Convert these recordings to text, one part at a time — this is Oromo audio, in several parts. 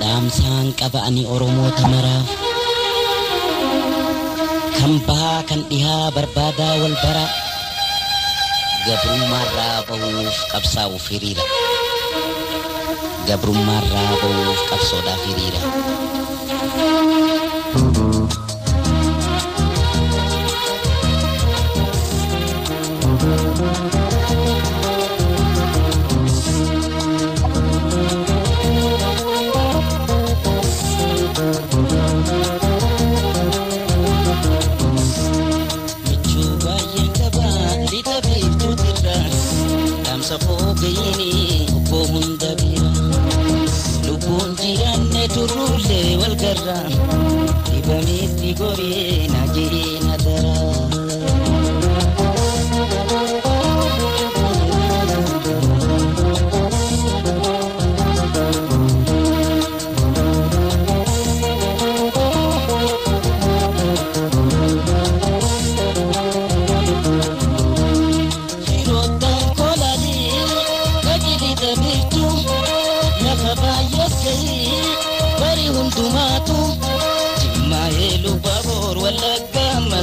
Damsaan qaba'anii Oromoota maraaf kan bahaa kan dhihaa barbaadaa wal bara gabrummaarraa bahuuf qabsaa'uuf hiriira. Gabrummaarraa bahuuf qabsoodhaaf hiriira. Safo gayini ko hunda bira lubun jiranne turule wal garra ibamiti gore na jirina dara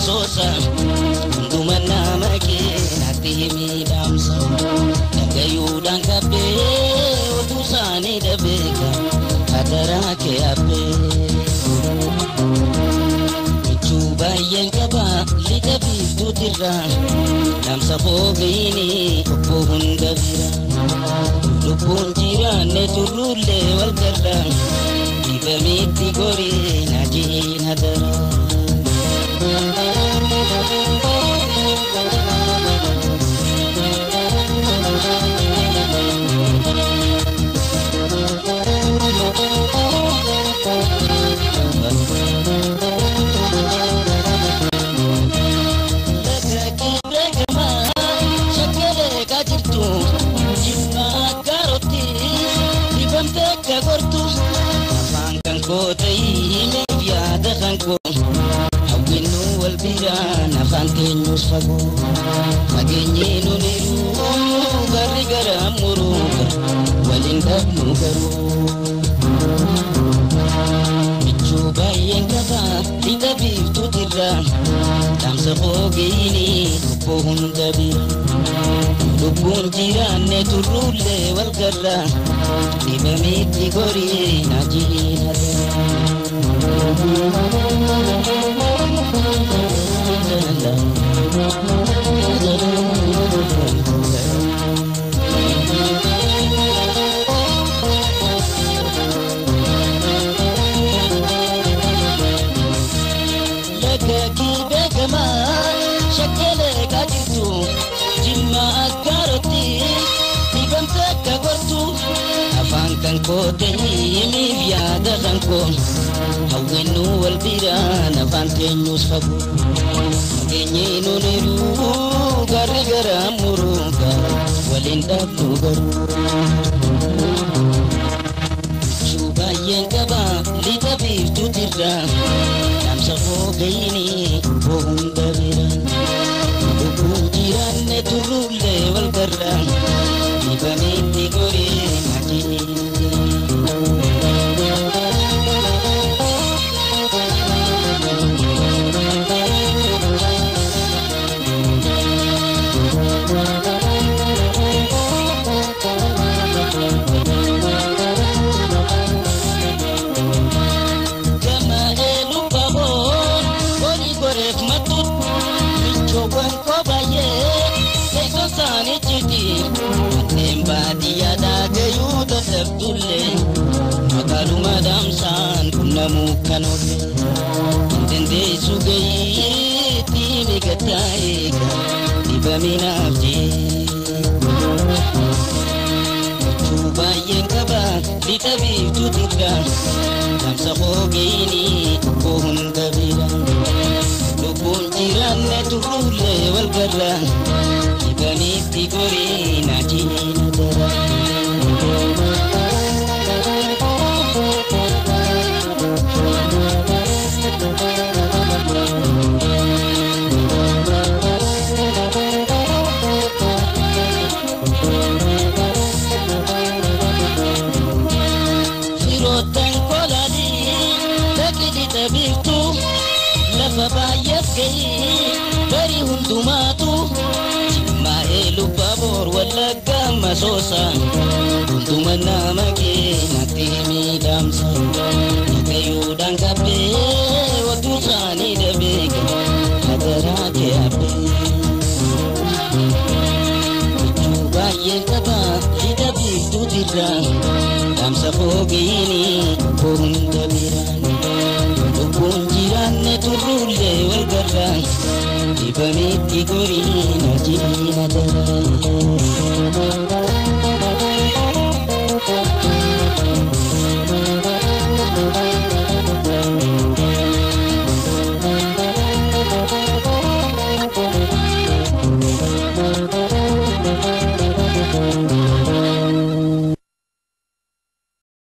Sosa ndumana make natimi damsa nagayudan kabe otusani dabeka adara ke abe chuba yenkaba litabi tutira damsa fogini pohunda vira lupun jirane turule wal garra ibamiti gori najina dara Fago magenye no niru gari garamuru walinda nugaru bichuba yengaba litabi tutira damsa fogini pohunda bira lubun jirane turule wal garra ibamiti gori najina Kote mi viada kanko hawenu wal birana fantenyus fagu genye no neru gari garamurunga walinda nugaru chuba yenkaba litabi tutira damsa fogini pohunda bira dukujiranne turule wal garra ibamiti gori najini Madam San kunamu kanole Tende sugai tini kataika Ibaminafji Chuba yenkaba litabi tutira Damsa fogini pohunda bira Lupun jirane turule wal garra Ibaniti gori najina dara Tengo baay'eef ga'ee barii hundumaatu jimmaa'ee lubbaboor wallagga masoosa hunduma nama keenatti miidhamsa nagayuudhaan qabbee oduu isaanii dhabeeka hadaraa kee habbee jechuu baay'ee qaba hidha biiftuutirra dhaamsa foogiini koo hunda biraan lubbuun jiraanne turruullee wal garraan dibameetti goriina jiina daraan.